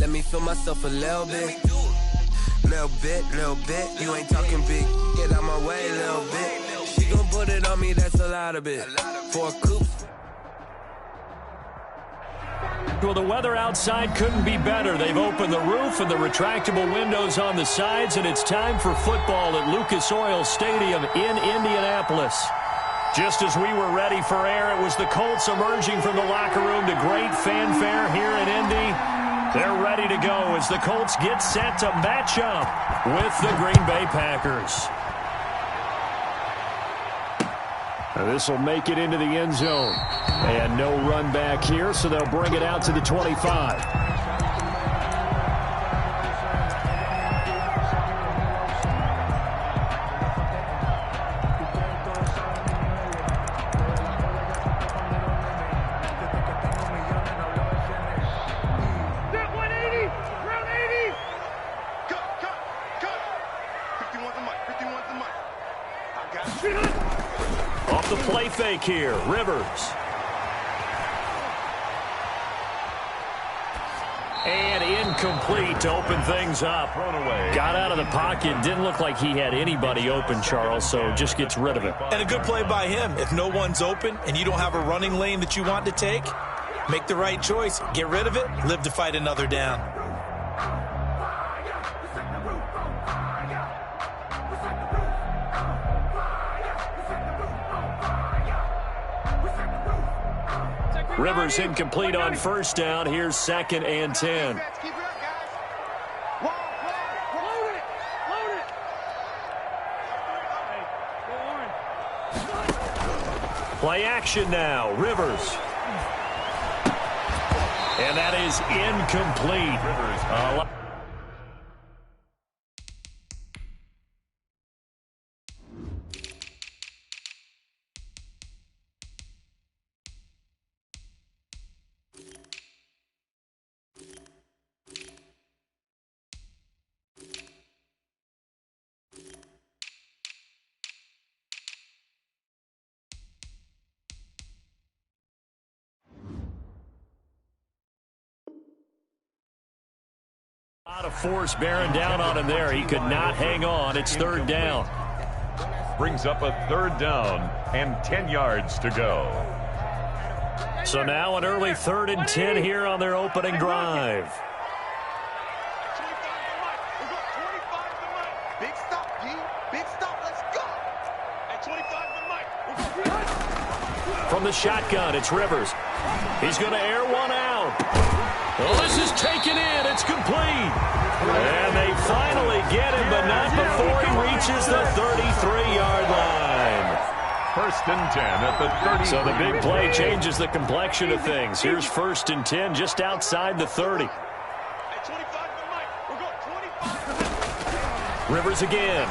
Let me feel myself a little bit. Little bit. You ain't talking big. Get out my way, little bit. She gon' put it on me, that's a lot of it. For a coupe. Well, the weather outside couldn't be better. They've opened the roof and the retractable windows on the sides, and it's time for football at Lucas Oil Stadium in Indianapolis. Just as we were ready for air, it was the Colts emerging from the locker room to great fanfare here in Indy. They're ready to go as the Colts get set to match up with the Green Bay Packers. This will make it into the end zone. And no run back here, so they'll bring it out to the 25. Off the play fake here, Rivers. And incomplete to open things up. Got out of the pocket. Didn't look like he had anybody open, Charles, so just gets rid of it. And a good play by him. If no one's open and you don't have a running lane that you want to take, make the right choice. Get rid of it. Live to fight another down. Rivers incomplete on first down. Here's 2nd and 10. Play action now. Rivers. And that is incomplete. A lot of force bearing down on him there. He could not hang on. It's 3rd down. Brings up a 3rd down and 10 yards to go. So now an early 3rd and 10 here on their opening drive. Big stop, G. Big stop. Let's go. At 25 to Mike. From the shotgun, it's Rivers. He's going to air one out. Well, this is taken in. It's complete. And they finally get him, but not before he reaches the 33-yard line. 1st and 10 at the 30. So the big play changes the complexion of things. Here's 1st and 10 just outside the 30. Rivers again.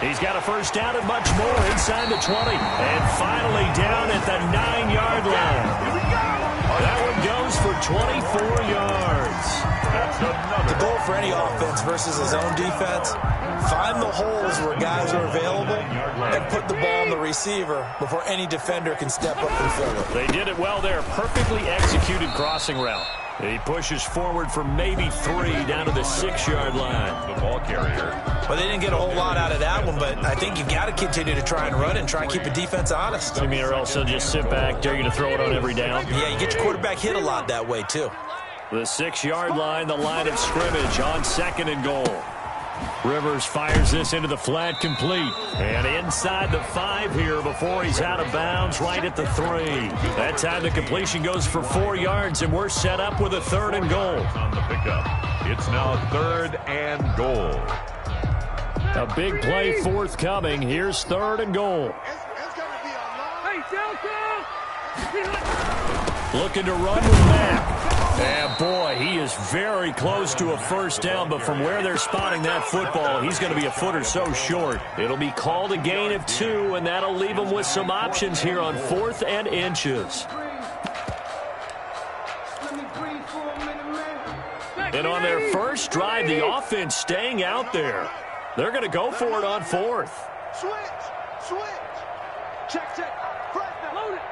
He's got a first down and much more inside the 20. And finally down at the 9-yard line. That one goes for 24 yards. That's another. The goal for any offense versus his own defense, find the holes where guys are available and put the ball on the receiver before any defender can step up and fill it. They did it well there. Perfectly executed crossing route. He pushes forward for maybe 3 down to the 6-yard line. The ball carrier. Well, they didn't get a whole lot out of that one, but I think you've got to continue to try and run and try and keep the defense honest. I mean, or else they'll just sit back, dare you to throw it on every down. Yeah, you get your quarterback hit a lot that way, too. The 6-yard line, the line of scrimmage on 2nd and goal. Rivers fires this into the flat, complete. And inside the 5 here before he's out of bounds, right at the 3. That time the completion goes for 4 yards, and we're set up with a 3rd and goal. On the pickup. It's now 3rd and goal. A big play forthcoming. Here's 3rd and goal. Looking to run with Mack. And boy, he is very close to a first down, but from where they're spotting that football, he's going to be a foot or so short. It'll be called a gain of 2, and that'll leave him with some options here on 4th and inches. And on their first drive, the offense staying out there. They're going to go for it on 4th. Switch. Check. Load it.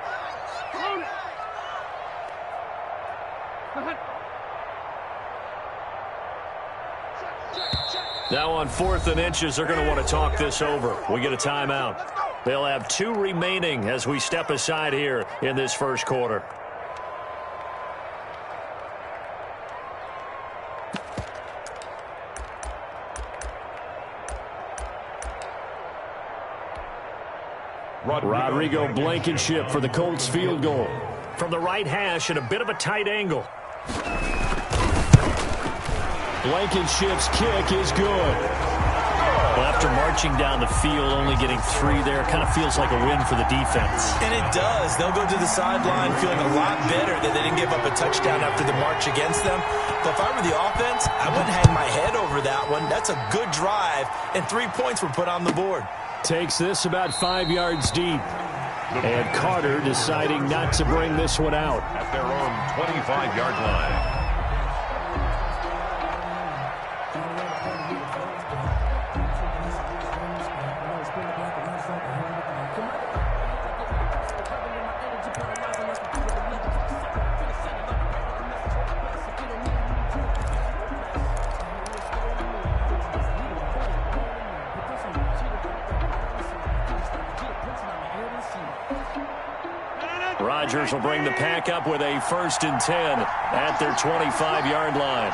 Now on 4th and inches, they're going to want to talk this over. We get a timeout. They'll have 2 remaining as we step aside here in this first quarter. Rodrigo Blankenship for the Colts field goal. From the right hash at a bit of a tight angle. Blankenship's kick is good. Well, after marching down the field, only getting 3 there, kind of feels like a win for the defense. And it does. They'll go to the sideline feeling a lot better that they didn't give up a touchdown after the march against them. But if I were the offense, I wouldn't hang my head over that one. That's a good drive, and 3 points were put on the board. Takes this about 5 yards deep. And Carter deciding not to bring this one out. At their own 25-yard line. Rodgers will bring the pack up with a 1st and 10 at their 25-yard line.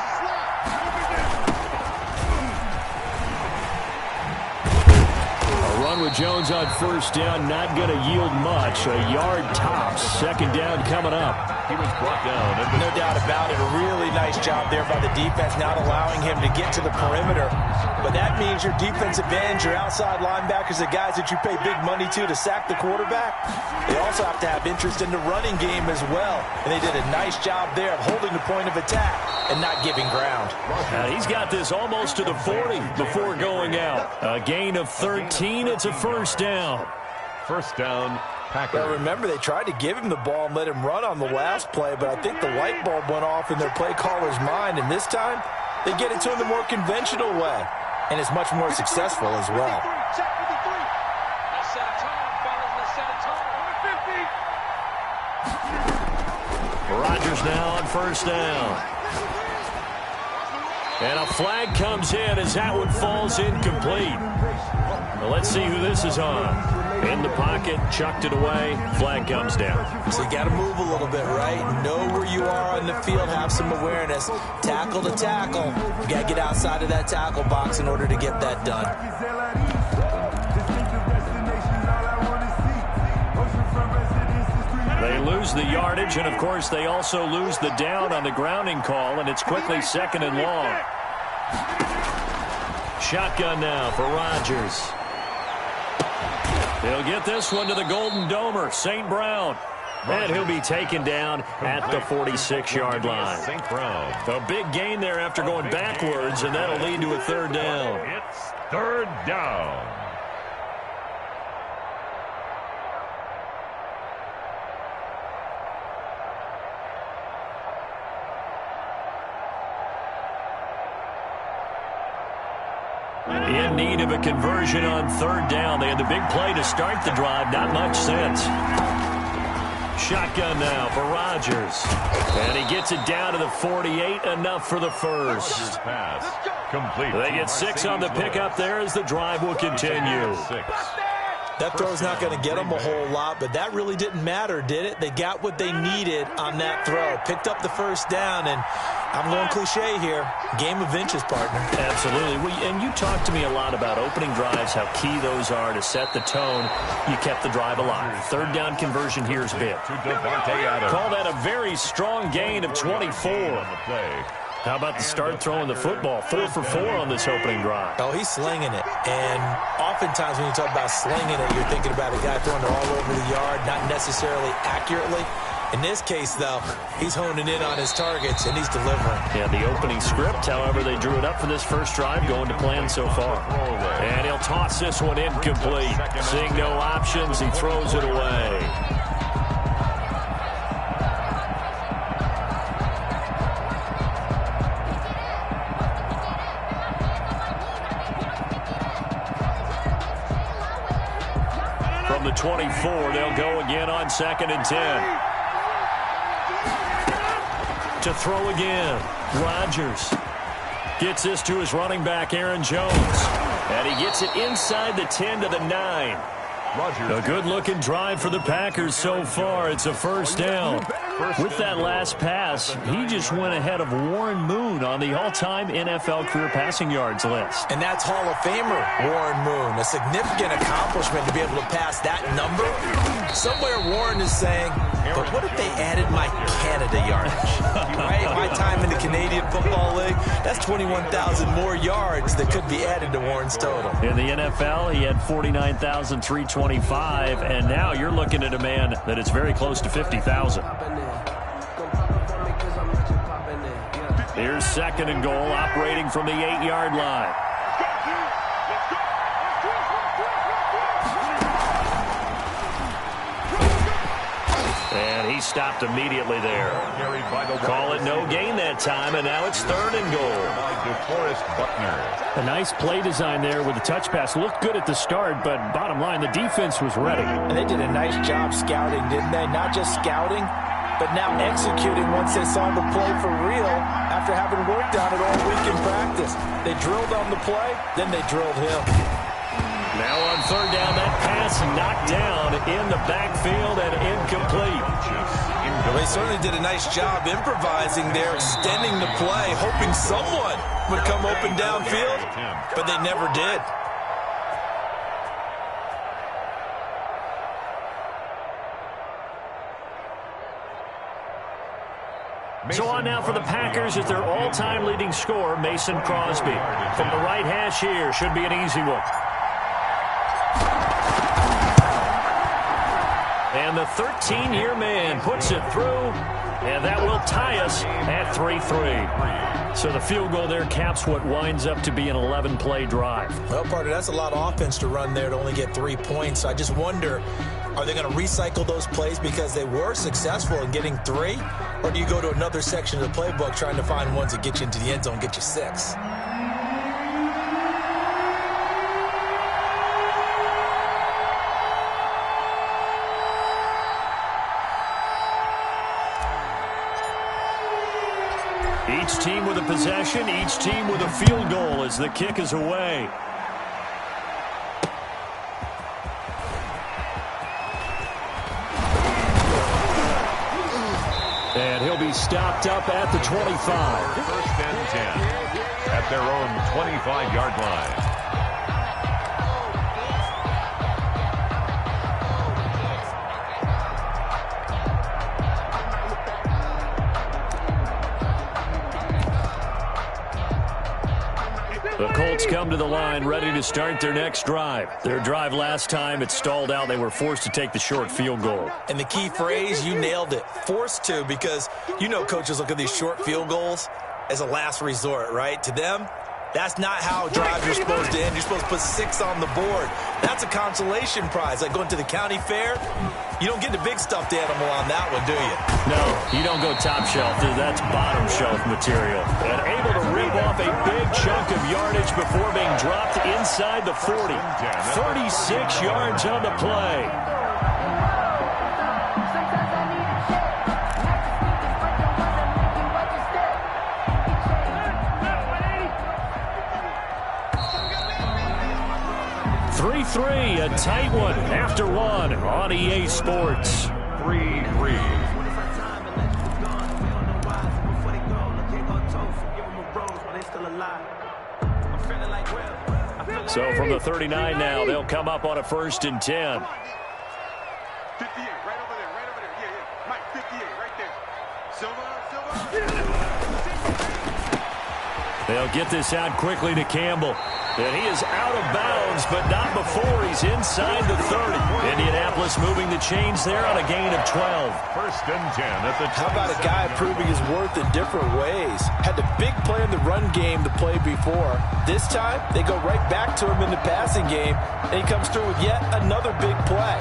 A run with Jones on 1st down, not going to yield much. A yard tops. 2nd down coming up. He was brought down. No doubt about it. A really nice job there by the defense, not allowing him to get to the perimeter. But that means your defensive ends, your outside linebackers, the guys that you pay big money to sack the quarterback, they also have to have interest in the running game as well. And they did a nice job there of holding the point of attack and not giving ground. He's got this almost to the 40 before going out. A gain of 13. It's a 1st down. 1st down, Packers. Well, remember, they tried to give him the ball and let him run on the last play, but I think the light bulb went off in their play caller's mind, and this time they get it to him the more conventional way, and it's much more successful as well. Rodgers now on 1st down. And a flag comes in as that one falls incomplete. Well, let's see who this is on. In the pocket, chucked it away, flag comes down. So you got to move a little bit, right? Know where you are on the field, have some awareness. Tackle to tackle. You got to get outside of that tackle box in order to get that done. They lose the yardage, and of course they also lose the down on the grounding call, and it's quickly 2nd and long. Shotgun now for Rodgers. He'll get this one to the Golden Domer, St. Brown. And he'll be taken down at the 46-yard line. St. Brown. A big gain there after going backwards, and that'll lead to a 3rd down. It's 3rd down. In need of a conversion on 3rd down. They had the big play to start the drive. Not much sense. Shotgun now for Rodgers. And he gets it down to the 48. Enough for the 1st. Pass complete. They get 6 on the pickup there as the drive will continue. That throw's not going to get them a whole lot, but that really didn't matter, did it? They got what they needed on that throw. Picked up the 1st down, and I'm going cliche here. Game of inches, partner. Absolutely. And you talked to me a lot about opening drives, how key those are to set the tone. You kept the drive alive. 3rd down conversion here is big. Call that a very strong gain of 24. How about the start throwing the football? 4 for 4 on this opening drive. Oh, he's slinging it. And oftentimes when you talk about slinging it, you're thinking about a guy throwing it all over the yard, not necessarily accurately. In this case, though, he's honing in on his targets, and he's delivering. Yeah, the opening script, however, they drew it up for this first drive, going to plan so far. And he'll toss this one incomplete. Seeing no options, he throws it away. From the 24, they'll go again on 2nd and 10. To throw again. Rodgers gets this to his running back, Aaron Jones. And he gets it inside the 10 to the 9. A good-looking drive for the Packers so far. It's a first down. With that last pass, he just went ahead of Warren Moon on the all-time NFL career passing yards list. And that's Hall of Famer Warren Moon. A significant accomplishment to be able to pass that number. Somewhere Warren is saying, but what if they added my Canada yardage? Right? My time in the Canadian Football League, that's 21,000 more yards that could be added to Warren's total. In the NFL, he had 49,325, and now you're looking at a man that is very close to 50,000. Here's second and goal, operating from the 8-yard line. And he stopped immediately there. Call it no gain that time, and now it's third and goal. A nice play design there with the touch pass. Looked good at the start, but bottom line, the defense was ready. And they did a nice job scouting, didn't they? Not just scouting, but now executing once they saw the play for real after having worked on it all week in practice. They drilled on the play, then they drilled him. Now on third down, that pass knocked down in the backfield and incomplete. Well, they certainly did a nice job improvising there, extending the play, hoping someone would come open downfield, but they never did. So on now for the Packers is their all-time leading scorer, Mason Crosby. From the right hash here, should be an easy one. And the 13-year man puts it through, and that will tie us at 3-3. So the field goal there caps what winds up to be an 11-play drive. Well, partner, that's a lot of offense to run there to only get 3 points. So I just wonder, are they going to recycle those plays because they were successful in getting 3? Or do you go to another section of the playbook trying to find ones that get you into the end zone, get you 6? Each team with a possession, each team with a field goal as the kick is away. And he'll be stopped up at the 25. First and 10 at their own 25-yard line. The Colts come to the line ready to start their next drive. Their drive last time, it stalled out. They were forced to take the short field goal. And the key phrase, you nailed it, forced to, because you know coaches look at these short field goals as a last resort, right? To them, that's not how drives are supposed to end. You're supposed to put 6 on the board. That's a consolation prize. Like going to the county fair, you don't get the big stuffed animal on that one, do you? No, you don't go top shelf. That's bottom shelf material. And able to rip off a big chunk of yardage before being dropped inside the 40. 36 yards on the play. A tight one after one on EA Sports. 3-3. So from the 39 now, they'll come up on a first and 10. 58, right over there, right over there. Yeah. Mike, 58, right there. Silva. They'll get this out quickly to Campbell. And he is out of bounds, but not before he's inside the 30. Indianapolis moving the chains there on a gain of 12. First and 10 at the 27. How about a guy proving his worth in different ways? Had the big play in the run game the play before. This time, they go right back to him in the passing game, and he comes through with yet another big play.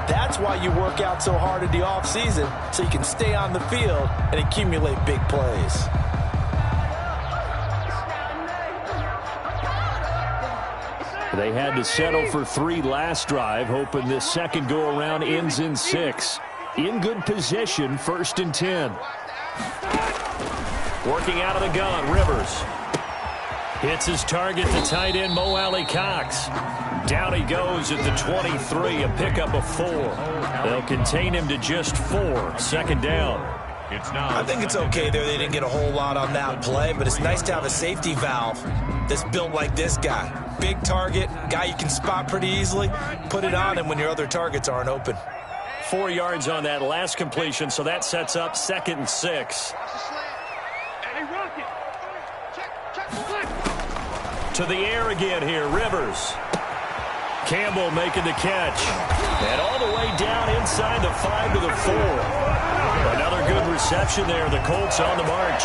That's why you work out so hard in the offseason, so you can stay on the field and accumulate big plays. They had to settle for 3 last drive, hoping this second go-around ends in 6. In good position, first and 10. Working out of the gun, Rivers. Hits his target, the tight end, Mo Alley Cox. Down he goes at the 23, a pickup of 4. They'll contain him to just 4. Second down. I think it's okay there. They didn't get a whole lot on that play, but it's nice to have a safety valve that's built like this guy. Big target, guy you can spot pretty easily. Put it on him when your other targets aren't open. 4 yards on that last completion, so that sets up 2nd and 6. To the air again here, Rivers. Campbell making the catch. And all the way down inside the 5 to the 4. Another good reception there. The Colts on the march.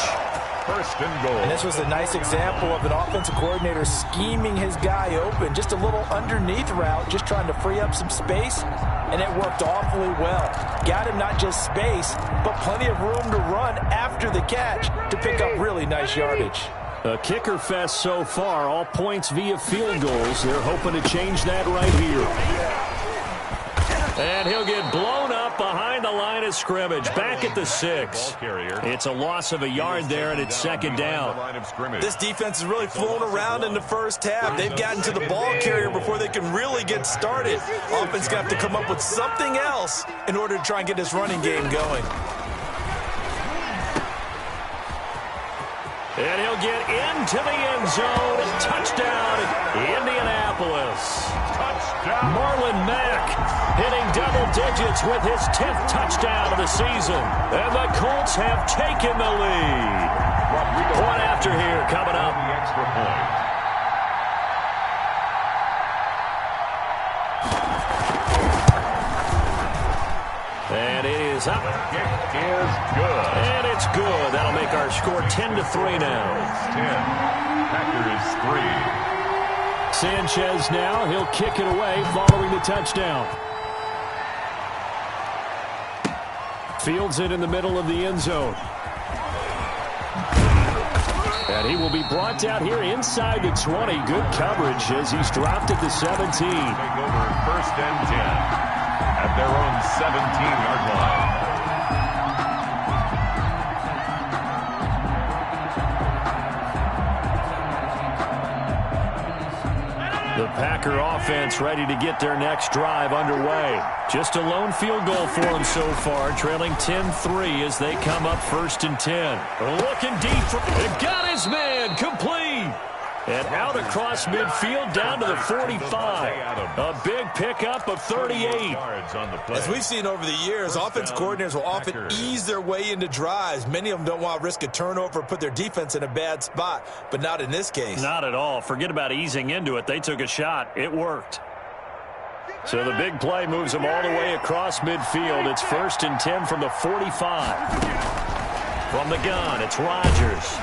1st and goal. And this was a nice example of an offensive coordinator scheming his guy open. Just a little underneath route, just trying to free up some space. And it worked awfully well. Got him not just space, but plenty of room to run after the catch to pick up really nice yardage. A kicker fest so far, all points via field goals. They're hoping to change that right here. And he'll get blown up behind the line of scrimmage, back at the 6. It's a loss of a yard there, and it's 2nd down. This defense has really flown around in the first half. They've gotten to the ball carrier before they can really get started. Offense got to have to come up with something else in order to try and get this running game going. And he'll get into the end zone. Touchdown, Indianapolis. Touchdown. Marlon Mack hitting double digits with his 10th touchdown of the season. And the Colts have taken the lead. Point after here coming up. The extra point. And it is up. It is good. And it's good. That'll make our score 10-3 now. 10. Packers 3. Sanchez now. He'll kick it away following the touchdown. Fields it in the middle of the end zone. And he will be brought down here inside the 20. Good coverage as he's dropped at the 17. Take over 1st and 10. At their own 17-yard line. The Packer offense ready to get their next drive underway. Just a lone field goal for them so far, trailing 10-3 as they come up 1st and 10. Looking deep. Got his man. Complete. And out across midfield down to the 45. A big pickup of 38. As we've seen over the years, offense coordinators will often ease their way into drives. Many of them don't want to risk a turnover or put their defense in a bad spot, but not in this case. Not at all. Forget about easing into it. They took a shot. It worked. So the big play moves them all the way across midfield. It's 1st and 10 from the 45. From the gun, it's Rodgers.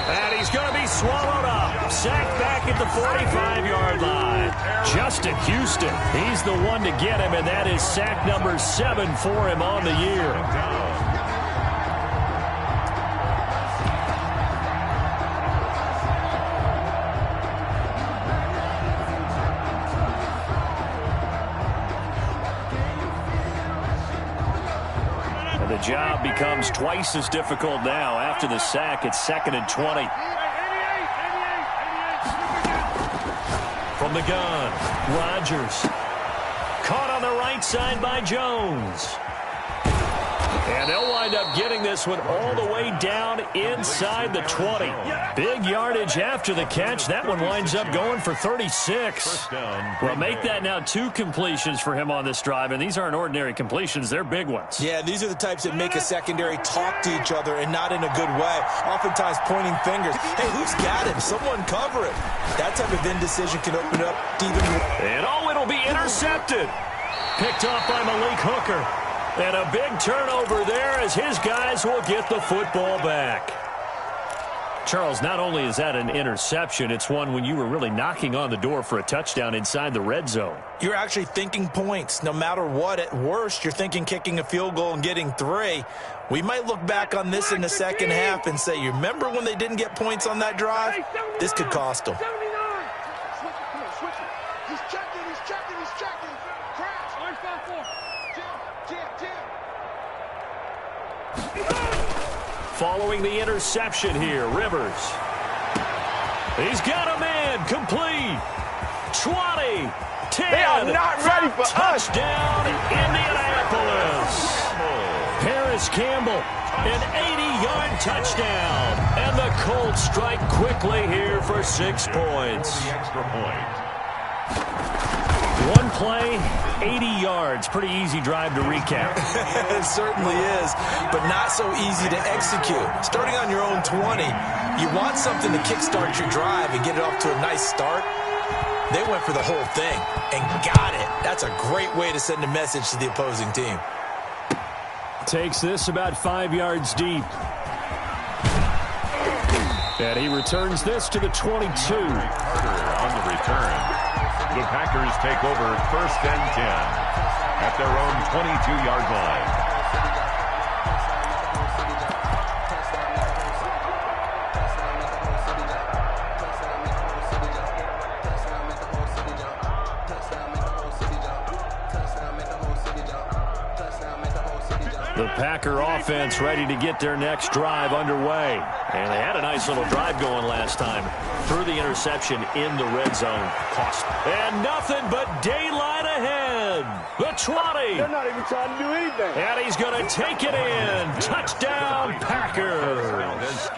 And he's going to be swallowed up. Sacked back at the 45-yard line. Justin Houston, he's the one to get him, and that is sack number 7 for him on the year. The job becomes twice as difficult now after the sack. It's 2nd and 20. From the gun, Rodgers. Caught on the right side by Jones. And they'll wind up getting this one all the way down inside the 20. Big yardage after the catch. That one winds up going for 36. Well, make that now 2 completions for him on this drive, and these aren't ordinary completions. They're big ones. Yeah, these are the types that make a secondary talk to each other and not in a good way. Oftentimes pointing fingers. Hey, who's got him? Someone cover it. That type of indecision can open up to even more. And it'll be intercepted. Picked off by Malik Hooker. And a big turnover there as his guys will get the football back. Charles, not only is that an interception, it's one when you were really knocking on the door for a touchdown inside the red zone. You're actually thinking points. No matter what, at worst, you're thinking kicking a field goal and getting 3. We might look back on this in the second half and say, you remember when they didn't get points on that drive? This could cost them. following the interception here. Rivers. He's got a man. Complete. 20. 10. They are not ready for us. Touchdown, Indianapolis. Paris Campbell, an 80-yard touchdown. And the Colts strike quickly here for 6 points. The extra point. One play, 80 yards. Pretty easy drive to recap. It certainly is, but not so easy to execute. Starting on your own 20, you want something to kickstart your drive and get it off to a nice start. They went for the whole thing and got it. That's a great way to send a message to the opposing team. Takes this about 5 yards deep. And he returns this to the 22. Carter on the return. The Packers take over 1st and 10 at their own 22-yard line. The Packer offense ready to get their next drive underway. And they had a nice little drive going last time. Through the interception in the red zone. Cost. And nothing but daylight ahead. The 20. They're not even trying to do anything. And he's going to take it in. Touchdown, Packers.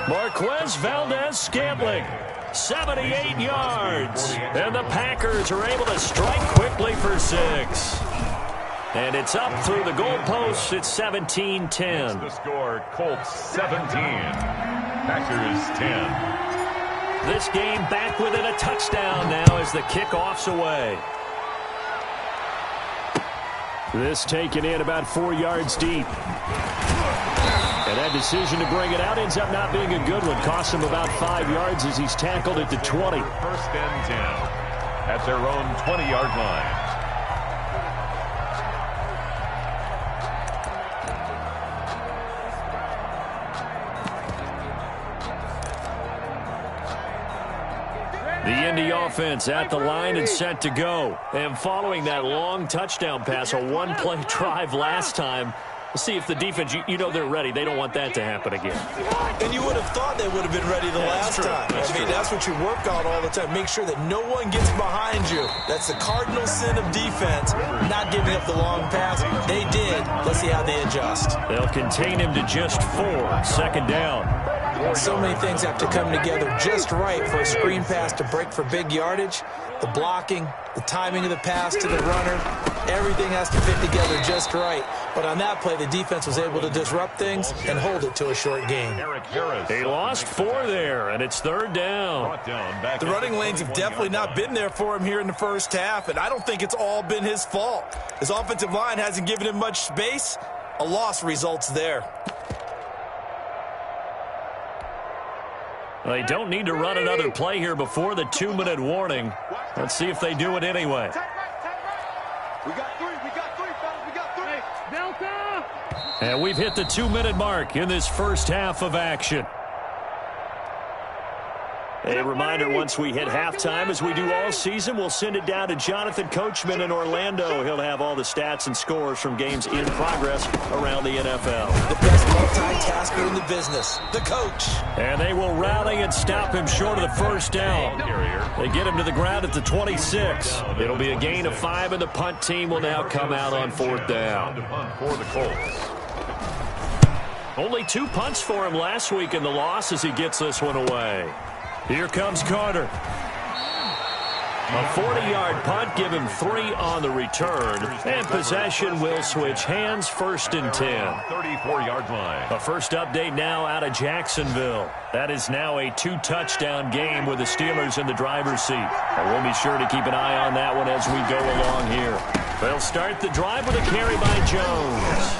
Marquez Valdez-Scantling. 78 yards. And the Packers are able to strike quickly for 6. And it's up through the goalposts. It's 17-10. The score, Colts 17, Packers 10. This game back within a touchdown now as the kickoff's away. This taken in about 4 yards deep. And that decision to bring it out ends up not being a good one. Costs him about 5 yards as he's tackled at the 20. 1st and 10 at their own 20-yard line. The Indy offense at the line and set to go. And following that long touchdown pass, a one-play drive last time, we'll see if the defense, you know they're ready. They don't want that to happen again. And you would have thought they would have been ready the last time. That's what you work on all the time. Make sure that no one gets behind you. That's the cardinal sin of defense, not giving up the long pass. They did. Let's see how they adjust. They'll contain him to just 4. 2nd down. So many things have to come together just right for a screen pass to break for big yardage. The blocking, the timing of the pass to the runner, everything has to fit together just right. But on that play, the defense was able to disrupt things and hold it to a short gain. He lost 4 there, and it's 3rd down. The running lanes have definitely not been there for him here in the first half, and I don't think it's all been his fault. His offensive line hasn't given him much space. A loss results there. They don't need to run another play here before the 2-minute warning. Let's see if they do it anyway. We got 3, fellas, we got 3. Delta! And we've hit the 2-minute mark in this first half of action. A reminder, once we hit halftime, as we do all season, we'll send it down to Jonathan Coachman in Orlando. He'll have all the stats and scores from games in progress around the NFL. The best multitasker in the business, the coach. And they will rally and stop him short of the first down. They get him to the ground at the 26. It'll be a gain of 5, and the punt team will now come out on 4th down. For the Colts. Only 2 punts for him last week in the loss as he gets this one away. Here comes Carter. A 40-yard punt, give him 3 on the return. And possession will switch hands, 1st and 10. 34-yard line. A first update now out of Jacksonville. That is now a 2-touchdown game with the Steelers in the driver's seat. And we'll be sure to keep an eye on that one as we go along here. They'll start the drive with a carry by Jones.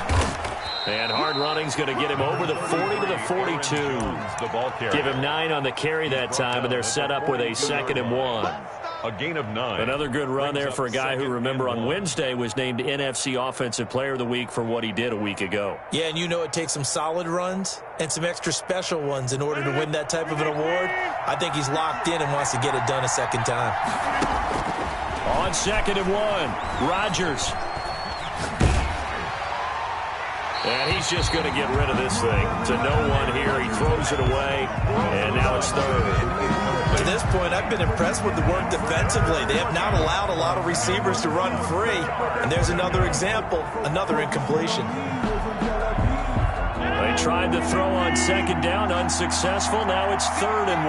And hard running's going to get him over the 40 to the 42. Give him 9 on the carry that time, and they're set up with a 2nd and 1. A gain of 9. Another good run there for a guy who, remember, on Wednesday was named NFC Offensive Player of the Week for what he did a week ago. Yeah, and you know it takes some solid runs and some extra special ones in order to win that type of an award. I think he's locked in and wants to get it done a second time. On 2nd and 1, Rodgers. And he's just going to get rid of this thing to no one here. He throws it away, and now it's third. To this point, I've been impressed with the work defensively. They have not allowed a lot of receivers to run free. And there's another example, another incompletion. They tried to throw on second down, unsuccessful. Now it's 3rd and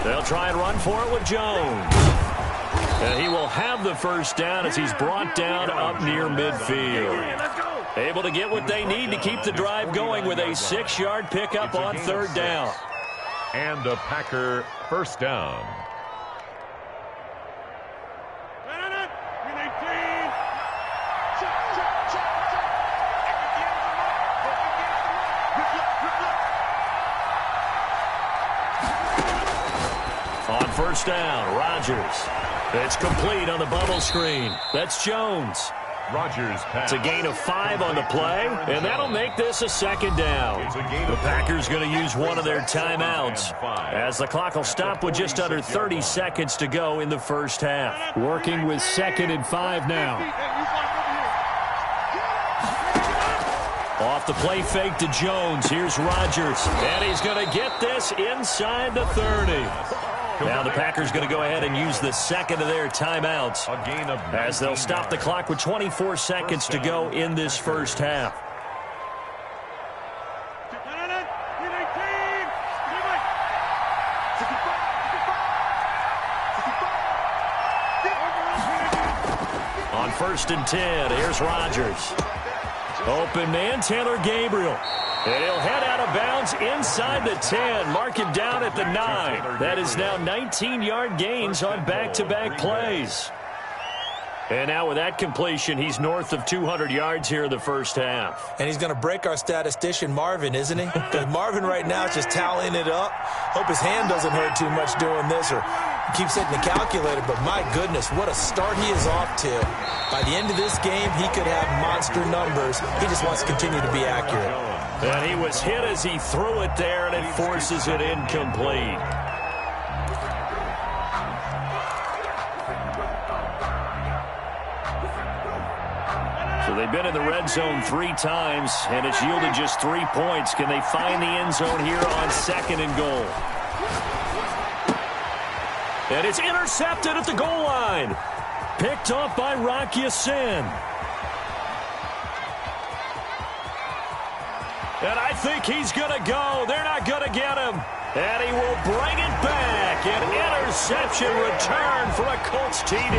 1. They'll try and run for it with Jones. And he will have the first down as he's brought down up near midfield. Able to get what they need to keep the drive going with a 6-yard pickup on 3rd down. And a Packer first down. On first down, Rodgers. It's complete on the bubble screen. That's Jones. Rodgers pass. It's a gain of 5 on the play, and that'll make this a 2nd down. The Packers going to use one of their timeouts as the clock will stop with just under 30 seconds to go in the first half. Working with 2nd and 5 now. Off the play fake to Jones. Here's Rodgers, and he's going to get this inside the 30. Now the Packers going to go ahead and use the 2nd of their timeouts as they'll stop the clock with 24 seconds to go in this first half. On 1st and 10, here's Rodgers. Open man, Taylor Gabriel. And he'll head out of bounds inside the 10. Mark him down at the 9. That is now 19-yard gains on back-to-back plays. And now with that completion, he's north of 200 yards here in the first half. And he's going to break our statistician, Marvin, isn't he? Because Marvin right now is just tallying it up. Hope his hand doesn't hurt too much doing this or keeps hitting the calculator. But my goodness, what a start he is off to. By the end of this game, he could have monster numbers. He just wants to continue to be accurate. And he was hit as he threw it there, and it forces it incomplete. So they've been in the red zone 3 times, and it's yielded just 3 points. Can they find the end zone here on 2nd and goal? And it's intercepted at the goal line. Picked off by Rock Ya-Sin. And I think he's going to go. They're not going to get him. And he will bring it back. An interception return for a Colts TD.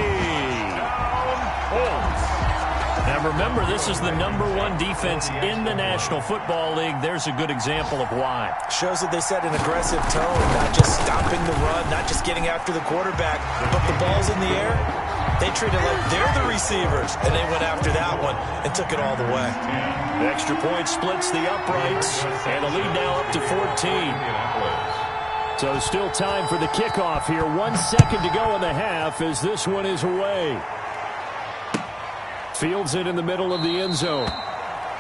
Now remember, this is the #1 defense in the National Football League. There's a good example of why. Shows that they set an aggressive tone, not just stopping the run, not just getting after the quarterback, but the ball's in the air. They treat it like they're the receivers, and they went after that one and took it all the way. The extra point splits the uprights, and the lead now up to 14. So still time for the kickoff here. 1 second to go in the half as this one is away. Fields it in the middle of the end zone.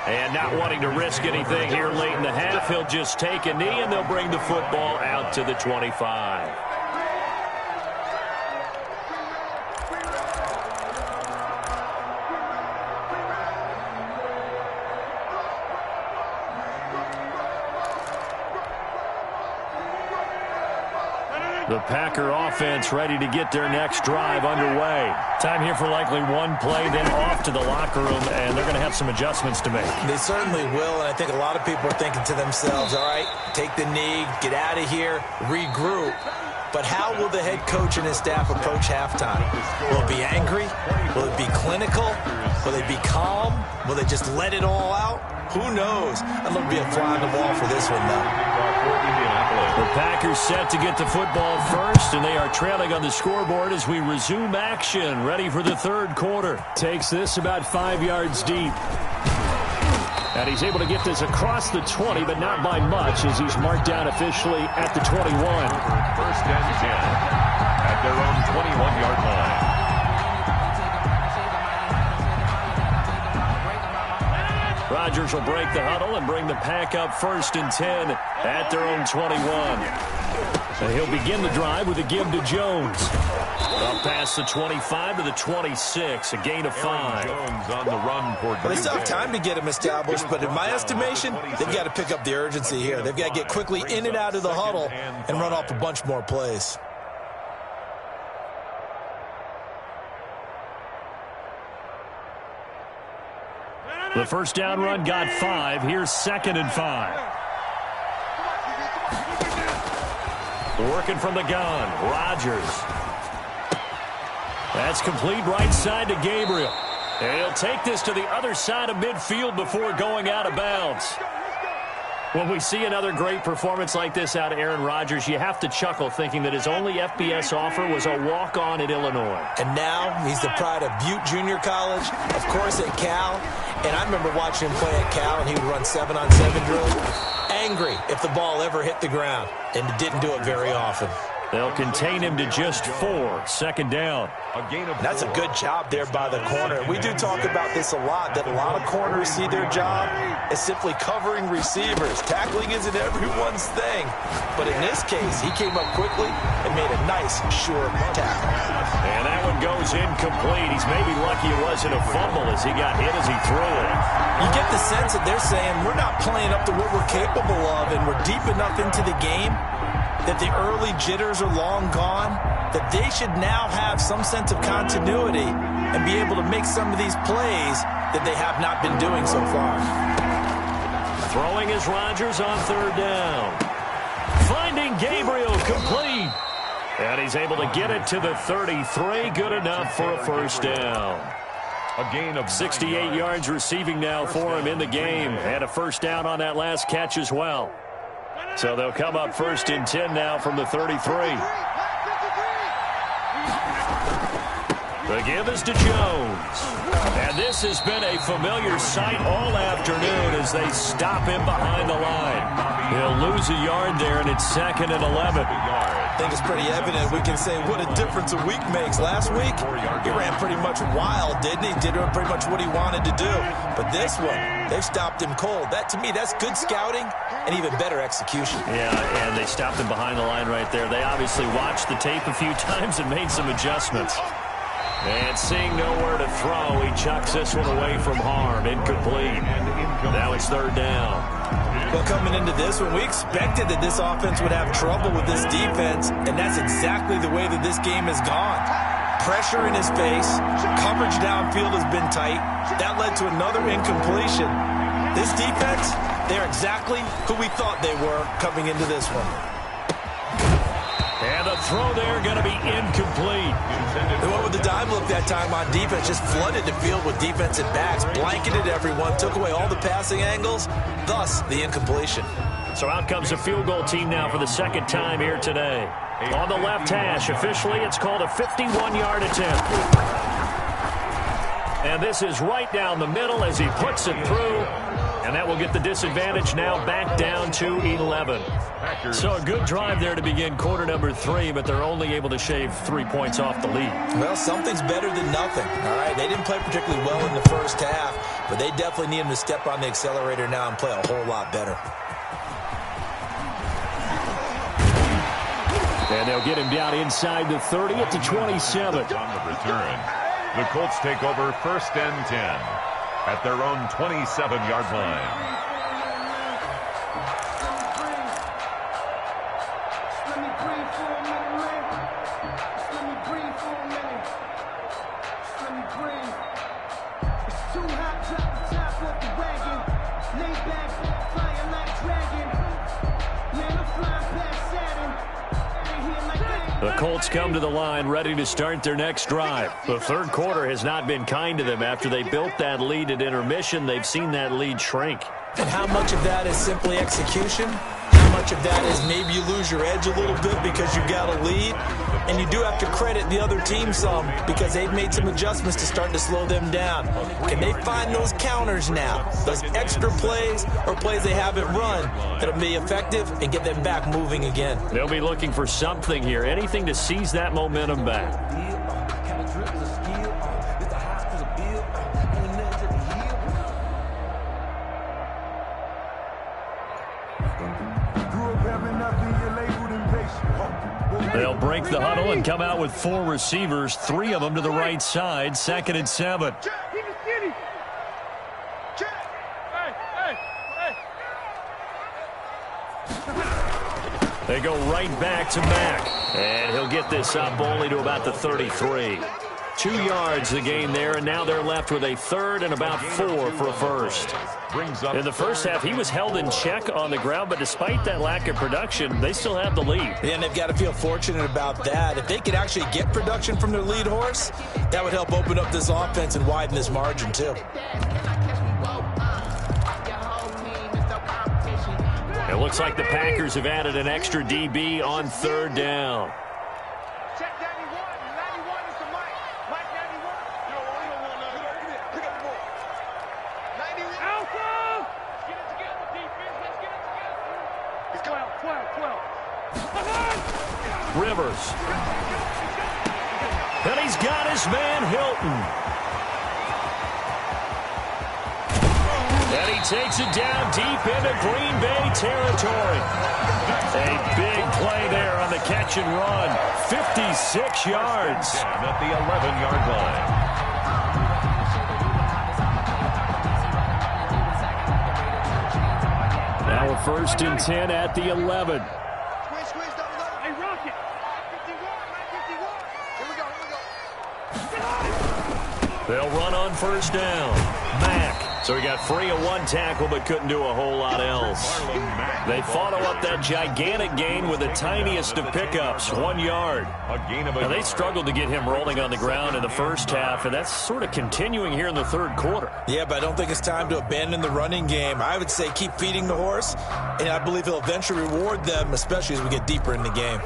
And not wanting to risk anything here late in the half, he'll just take a knee, and they'll bring the football out to the 25. The Packer offense ready to get their next drive underway. Time here for likely one play, then off to the locker room, and they're going to have some adjustments to make. They certainly will, and I think a lot of people are thinking to themselves, all right, take the knee, get out of here, regroup. But how will the head coach and his staff approach halftime? Will it be angry? Will it be clinical? Will they be calm? Will they just let it all out? Who knows? I'd love to be a fly on the wall for this one, though. The Packers set to get the football first, and they are trailing on the scoreboard as we resume action, ready for the third quarter. Takes this about 5 yards deep. And he's able to get this across the 20, but not by much, as he's marked down officially at the 21. First and 10 at their own 21-yard line. Rodgers will break the huddle and bring the pack up 1st and 10 at their own 21. And he'll begin the drive with a give to Jones. Up past the 25 to the 26, a gain of 5. Jones on the run for Well, they still have time to get him established, but in my estimation, they've got to pick up the urgency here. They've got to get quickly in and out of the huddle and run off a bunch more plays. The first down run got 5. Here's 2nd and 5. Working from the gun, Rodgers. That's complete right side to Gabriel. And he'll take this to the other side of midfield before going out of bounds. When we see another great performance like this out of Aaron Rodgers, you have to chuckle thinking that his only FBS offer was a walk-on at Illinois. And now he's the pride of Butte Junior College, of course at Cal. And I remember watching him play at Cal, and he would run 7-on-7 drills. Angry if the ball ever hit the ground, and didn't do it very often. They'll contain him to just 4. 2nd down. That's a good job there by the corner. We do talk about this a lot, that a lot of corners see their job as simply covering receivers. Tackling isn't everyone's thing. But in this case, he came up quickly and made a nice, sure tackle. And that one goes incomplete. He's maybe lucky it wasn't a fumble as he got hit as he threw it. You get the sense that they're saying we're not playing up to what we're capable of, and we're deep enough into the game that the early jitters are long gone, that they should now have some sense of continuity and be able to make some of these plays that they have not been doing so far. Throwing is Rodgers on 3rd down. Finding Gabriel complete. And he's able to get it to the 33. Good enough for a 1st down. A gain of 68 yards receiving now for him in the game. And a 1st down on that last catch as well. So they'll come up 1st and 10 now from the 33. The give is to Jones. And this has been a familiar sight all afternoon as they stop him behind the line. He'll lose a yard there, and it's 2nd and 11. I think it's pretty evident. We can say what a difference a week makes. Last week, he ran pretty much wild, didn't he? Did pretty much what he wanted to do. But this one, they've stopped him cold. That, to me, that's good scouting and even better execution. Yeah, and they stopped him behind the line right there. They obviously watched the tape a few times and made some adjustments. And seeing nowhere to throw, he chucks this one away from harm. Incomplete. Now it's 3rd down. Well, coming into this one, we expected that this offense would have trouble with this defense, and that's exactly the way that this game has gone. Pressure in his face, coverage downfield has been tight. That led to another incompletion. This defense, they're exactly who we thought they were coming into this one. And the throw there going to be incomplete. They went with the dime look that time on defense, just flooded the field with defensive backs, blanketed everyone, took away all the passing angles, thus the incompletion. So out comes a field goal team now for the 2nd time here today. On the left hash, officially it's called a 51-yard attempt. And this is right down the middle as he puts it through. And that will get the disadvantage now back down to 11. So a good drive there to begin quarter number 3, but they're only able to shave 3 points off the lead. Well, something's better than nothing, all right? They didn't play particularly well in the first half, but they definitely need them to step on the accelerator now and play a whole lot better. And they'll get him down inside the 30 at the 27. On the return, the Colts take over 1st and 10 at their own 27-yard line. The Colts come to the line ready to start their next drive. The 3rd quarter has not been kind to them. After they built that lead at intermission, they've seen that lead shrink. And how much of that is simply execution? How much of that is maybe you lose your edge a little bit because you got a lead? And you do have to credit the other team some because they've made some adjustments to start to slow them down. Can they find those counters now, those extra plays or plays they haven't run that'll be effective and get them back moving again? They'll be looking for something here, anything to seize that momentum back. They'll break the huddle and come out with 4 receivers, 3 of them to the right side, 2nd and 7. They go right back to Mack. And he'll get this up only to about the 33. 2 yards the gain there, and now they're left with a 3rd and about 4 for a first. In the first half, he was held in check on the ground, but despite that lack of production, they still have the lead. Yeah, and they've got to feel fortunate about that. If they could actually get production from their lead horse, that would help open up this offense and widen this margin, too. It looks like the Packers have added an extra DB on 3rd down. Check 91. 91 is the Mike. Mike 91. No, we don't want nothing. Pick up the ball. 91. Alpha! Let's get it together, defense. Let's get it together. It's 12. Rivers. And he's got his man Hilton. And he takes it down deep into Green Bay territory. A big play there on the catch and run. 56 yards. At the 11-yard line. Now a 1st and 10 at the 11. Squeeze, double up. Hey, Rocket. 51, 51. Here we go. They'll run on 1st down. Mack. So he got free of 1 tackle but couldn't do a whole lot else. They follow up that gigantic gain with the tiniest of pickups, 1 yard. Now they struggled to get him rolling on the ground in the first half, and that's sort of continuing here in the 3rd quarter. Yeah, but I don't think it's time to abandon the running game. I would say keep feeding the horse, and I believe he'll eventually reward them, especially as we get deeper in the game.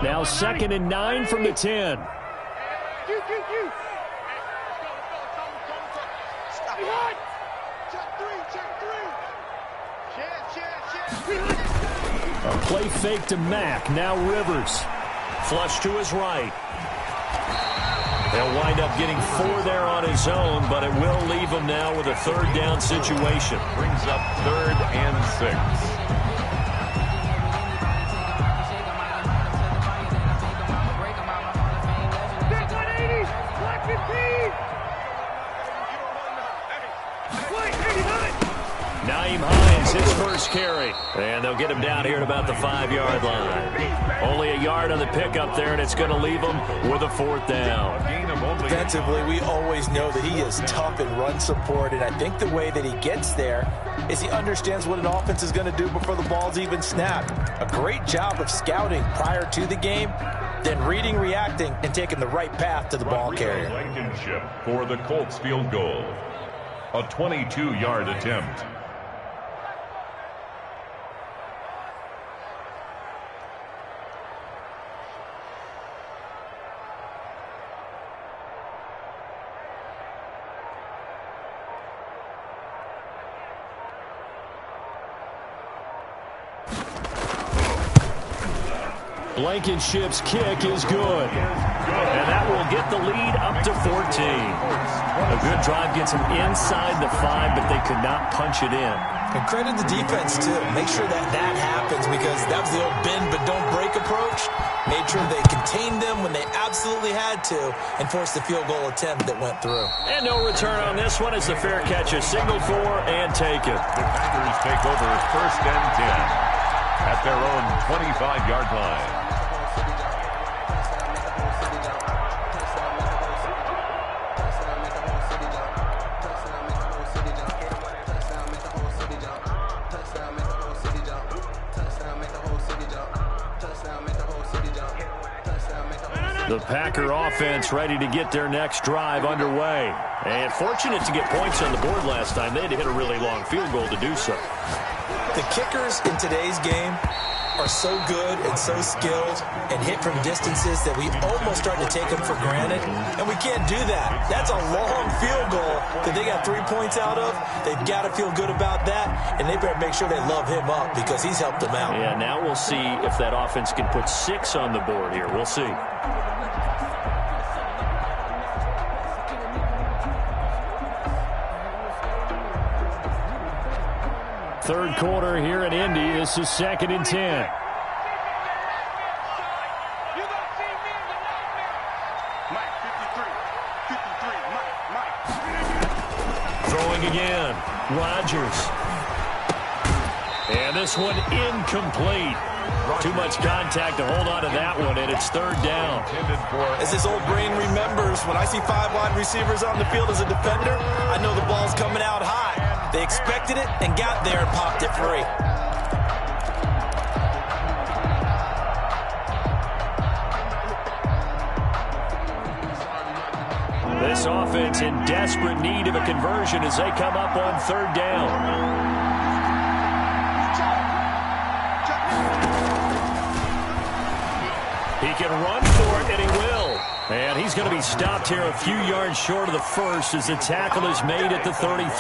Now 2nd and 9 from the 10. A play fake to Mack. Now Rivers. Flush to his right. He'll wind up getting 4 there on his own, but it will leave him now with a 3rd down situation. Brings up 3rd and 6. His first carry. And they'll get him down here at about the 5-yard line. Only a yard on the pickup there, and it's going to leave him with a 4th down. Defensively, we always know that he is tough in run support, and I think the way that he gets there is he understands what an offense is going to do before the ball's even snapped. A great job of scouting prior to the game, then reading, reacting, and taking the right path to the ball carrier. Blankenship for the Colts field goal. A 22-yard attempt. Blankenship's kick is good. And that will get the lead up to 14. A good drive gets them inside the 5, but they could not punch it in. And credit the defense, too. Make sure that happens, because that was the old bend but don't break approach. Made sure they contained them when they absolutely had to and forced the field goal attempt that went through. And no return on this one as the fair catch is signaled for and taken. The Packers take over 1st and 10 at their own 25-yard line. The Packer offense ready to get their next drive underway. And fortunate to get points on the board last time. They had to hit a really long field goal to do so. The kickers in today's game are so good and so skilled and hit from distances that we almost start to take them for granted. And we can't do that. That's a long field goal that they got 3 points out of. They've got to feel good about that, and they better make sure they love him up because he's helped them out. Yeah, now we'll see if that offense can put 6 on the board here. We'll see. Third quarter here in Indy. This is 2nd and 10. Throwing again. Rodgers. And this one incomplete. Too much contact to hold on to that one, and it's 3rd down. As his old brain remembers, when I see 5 wide receivers on the field as a defender, I know the ball's coming out high. They expected it and got there and popped it free. This offense in desperate need of a conversion as they come up on 3rd down. He can run for it, and he will. And he's going to be stopped here a few yards short of the first as the tackle is made at the 33.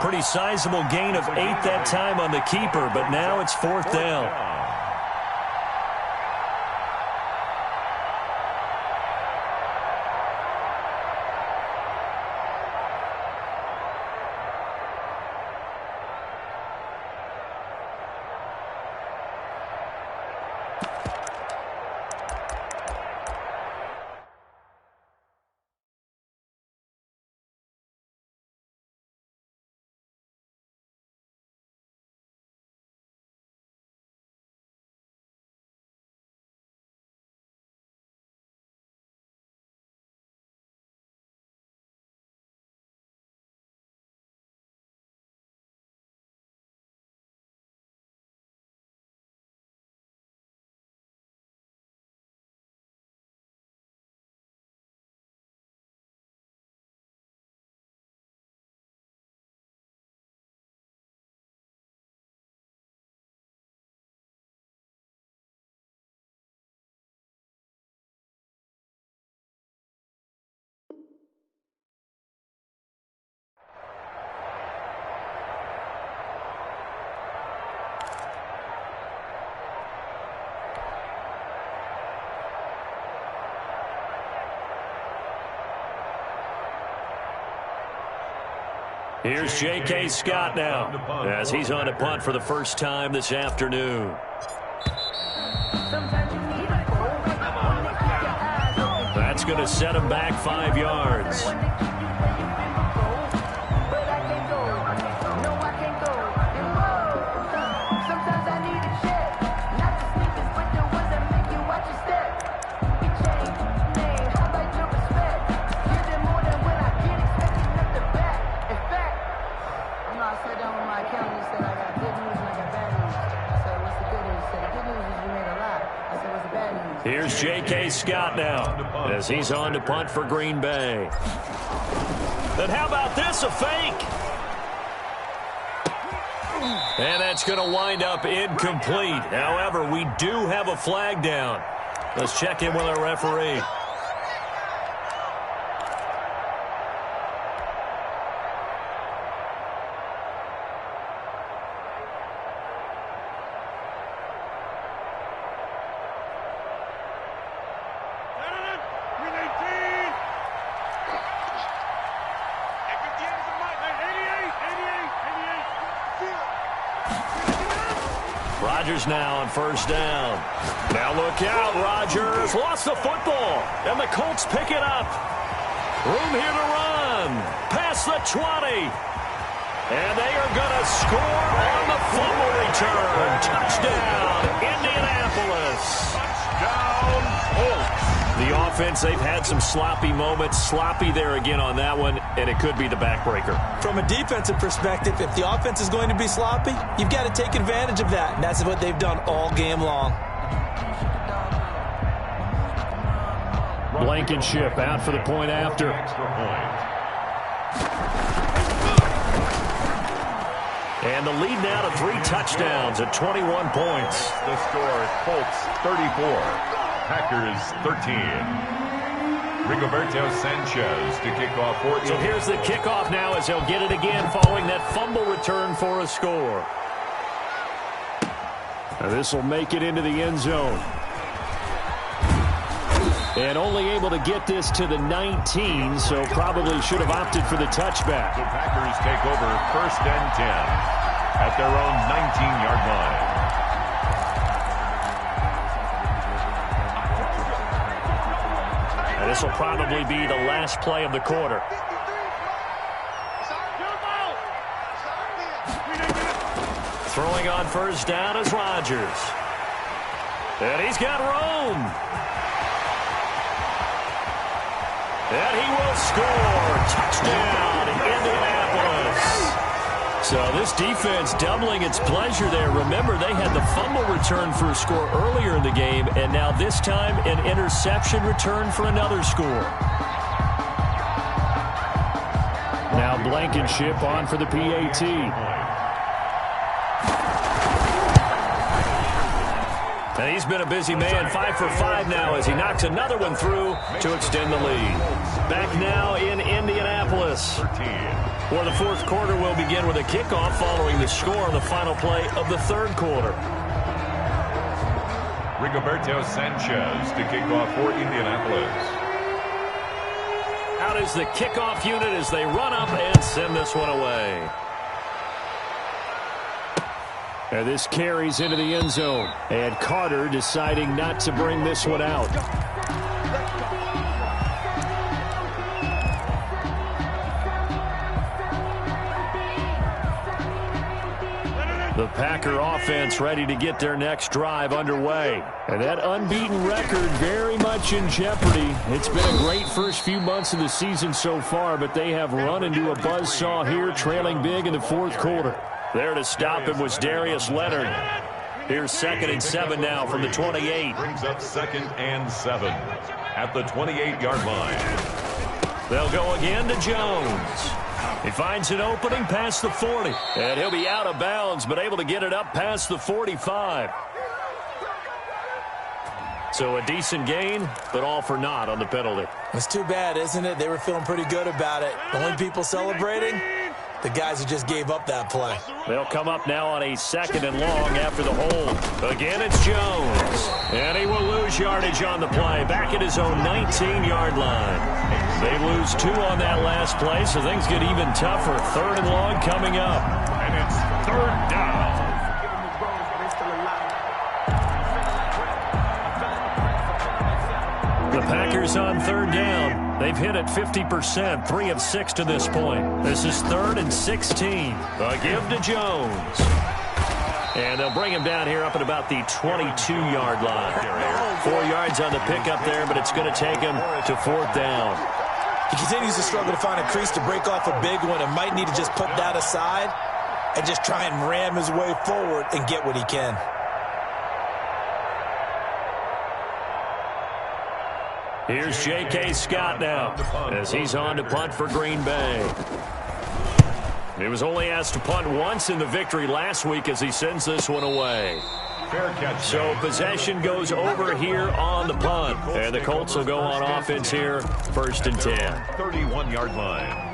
Pretty sizable gain of 8 that time on the keeper, but now it's 4th down. Here's J.K. Scott now as he's on a punt for the first time this afternoon. That's going to set him back 5 yards. Here's J.K. Scott now as he's on to punt for Green Bay. And how about this, a fake? And that's going to wind up incomplete. However, we do have a flag down. Let's check in with our referee. Rodgers now on 1st down. Now look out, Rodgers lost the football, and the Colts pick it up. Room here to run. Past the 20. And they are going to score on the fumble return. Touchdown, Indianapolis. Touchdown, Colts. The offense, they've had some sloppy moments. Sloppy there again on that one, and it could be the backbreaker. From a defensive perspective, if the offense is going to be sloppy, you've got to take advantage of that, and that's what they've done all game long. Blankenship out for the point after. And the lead now to 3 touchdowns at 21 points. The score, Colts 34. Packers 13. Rigoberto Sanchez to kick off for. So here's the kickoff now as they'll get it again following that fumble return for a score. This will make it into the end zone. And only able to get this to the 19, so probably should have opted for the touchback. The Packers take over 1st and 10. at their own 19-yard line. And this will probably be the last play of the quarter. Throwing on first down is Rodgers. And he's got room. And he will score. Touchdown, Indianapolis. So this defense doubling its pleasure there. Remember, they had the fumble return for a score earlier in the game, and now this time an interception return for another score. Now Blankenship on for the PAT. And he's been a busy man, 5 for 5 now as he knocks another one through to extend the lead. Back now in Indianapolis. For the fourth quarter, we'll begin with a kickoff following the score on the final play of the third quarter. Rigoberto Sanchez to kick off for Indianapolis. Out is the kickoff unit as they run up and send this one away. And this carries into the end zone. And Carter deciding not to bring this one out. The Packer offense ready to get their next drive underway. And that unbeaten record very much in jeopardy. It's been a great first few months of the season so far, but they have run into a buzzsaw here, trailing big in the fourth quarter. There to stop him was Darius Leonard. Here's 2nd and 7 now from the 28. Brings up 2nd and 7 at the 28-yard line. They'll go again to Jones. He finds an opening past the 40. And he'll be out of bounds, but able to get it up past the 45. So a decent gain, but all for naught on the penalty. It's too bad, isn't it? They were feeling pretty good about it. The only people celebrating, the guys who just gave up that play. They'll come up now on a 2nd and long after the hold. Again, it's Jones. And he will lose yardage on the play. Back at his own 19-yard line. They lose 2 on that last play, so things get even tougher. 3rd and long coming up. And it's 3rd down. The Packers on 3rd down. They've hit it 50%, 3 of 6 to this point. This is 3rd and 16. A give to Jones. And they'll bring him down here up at about the 22-yard line. 4 yards on the pickup there, but it's going to take him to 4th down. He continues to struggle to find a crease to break off a big one and might need to just put that aside and just try and ram his way forward and get what he can. Here's J.K. Scott now as he's on to punt for Green Bay. He was only asked to punt once in the victory last week as he sends this one away. Fair catch. So possession goes over here on the punt. And the Colts will go on offense here, 1st and 10. 31-yard line.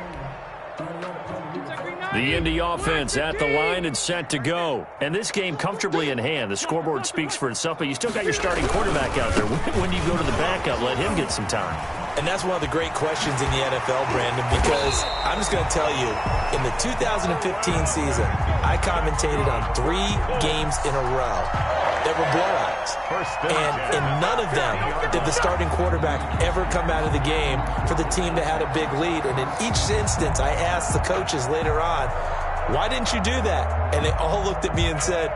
The Indy offense at the line and set to go. And this game comfortably in hand. The scoreboard speaks for itself, but you still got your starting quarterback out there. When do you go to the backup? Let him get some time. And that's one of the great questions in the NFL, Brandon, because I'm just going to tell you, in the 2015 season, I commentated on 3 games in a row that were blowouts. And in none of them did the starting quarterback ever come out of the game for the team that had a big lead. And in each instance, I asked the coaches later on, why didn't you do that? And they all looked at me and said,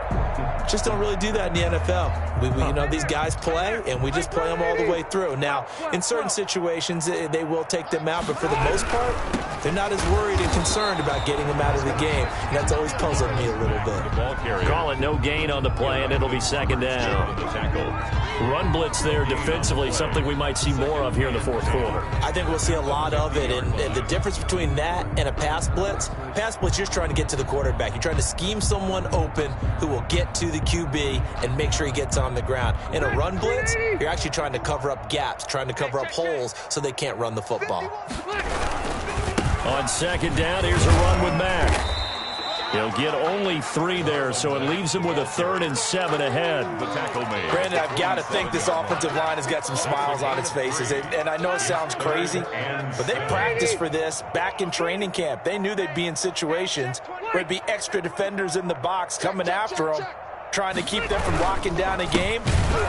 just don't really do that in the NFL. We you know, these guys play, and we just play them all the way through. Now, in certain situations, they will take them out, but for the most part, they're not as worried and concerned about getting them out of the game. And that's always puzzled me a little bit. Call it no gain on the play, and it'll be 2nd down. Run blitz there defensively, something we might see more of here in the fourth quarter. I think we'll see a lot of it, and the difference between that and a pass blitz, you're just trying to get to the quarterback. You're trying to scheme someone open who will get to the QB and make sure he gets on the ground. In a run blitz, you're actually trying to cover up gaps, trying to cover up holes so they can't run the football. On 2nd down, here's a run with Mack. He'll get only 3 there, so it leaves him with a 3rd and 7 ahead. The tackle made. Brandon, I've got to think this offensive line has got some smiles on its faces. And I know it sounds crazy, but they practiced for this back in training camp. They knew they'd be in situations where there'd be extra defenders in the box coming after them, trying to keep them from locking down a game.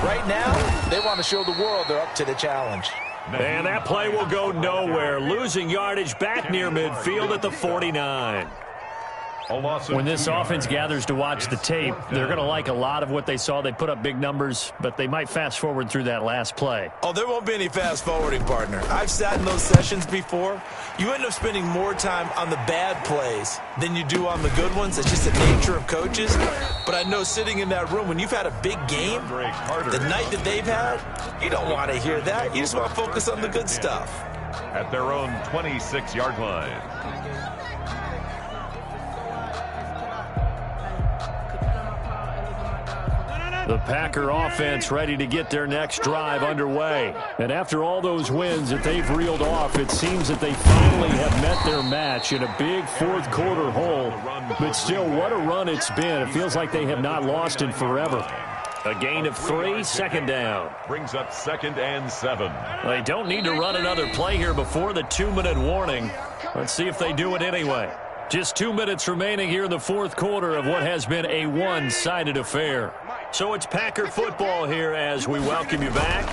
Right now, they want to show the world they're up to the challenge. And that play will go nowhere. Losing yardage back near midfield at the 49. When this offense gathers to watch the tape, they're going to like a lot of what they saw. They put up big numbers, but they might fast forward through that last play. Oh, there won't be any fast forwarding, partner. I've sat in those sessions before. You end up spending more time on the bad plays than you do on the good ones. It's just the nature of coaches. But I know sitting in that room, when you've had a big game, the night that they've had, you don't want to hear that. You just want to focus on the good stuff. At their own 26-yard line. The Packer offense ready to get their next drive underway. And after all those wins that they've reeled off, it seems that they finally have met their match in a big fourth-quarter hole. But still, what a run it's been. It feels like they have not lost in forever. A gain of 3, 2nd down. Brings up 2nd and 7. They don't need to run another play here before the 2-minute warning. Let's see if they do it anyway. Just 2 minutes remaining here in the fourth quarter of what has been a one-sided affair. So it's Packer football here as we welcome you back.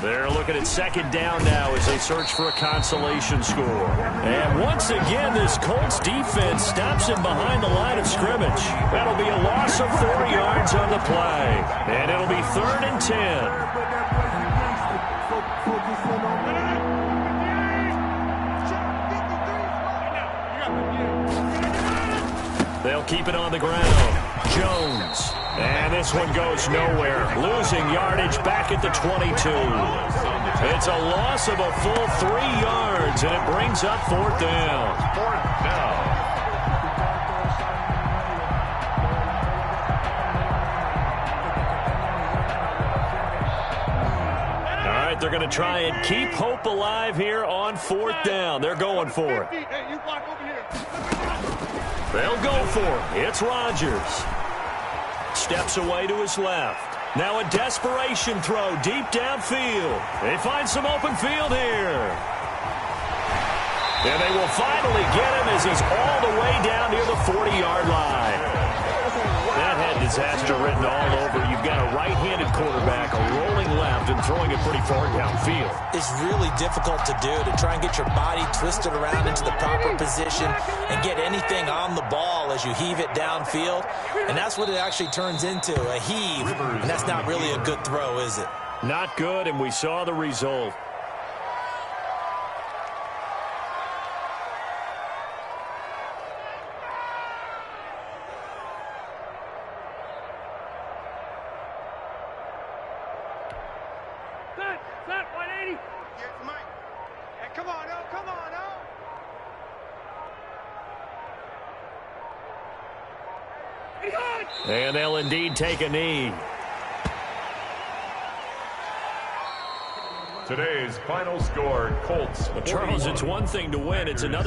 They're looking at 2nd down now as they search for a consolation score. And once again, this Colts defense stops him behind the line of scrimmage. That'll be a loss of 4 yards on the play. And it'll be 3rd and 10. They'll keep it on the ground. Jones. And this one goes nowhere. Losing yardage back at the 22. It's a loss of a full 3 yards, and it brings up 4th down. 4th down. All right, they're going to try and keep hope alive here on 4th down. They're going for it. They'll go for it. It's Rodgers. Steps away to his left. Now a desperation throw deep downfield. They find some open field here. And they will finally get him as he's all the way down near the 40-yard line. That had disaster written all over. You've got a right-handed quarterback, a rolling left, and throwing it pretty far downfield. It's really difficult to do, to try and get your body twisted around into the proper position and get anything on the ball as you heave it downfield. And that's what it actually turns into, a heave. And that's not really a good throw, is it? Not good, and we saw the result. Set, 180. Here's Mike. Hey, come on, oh, come on, oh. And they'll indeed take a knee. Today's final score, Colts. Well, Charles, it's one thing to win. It's another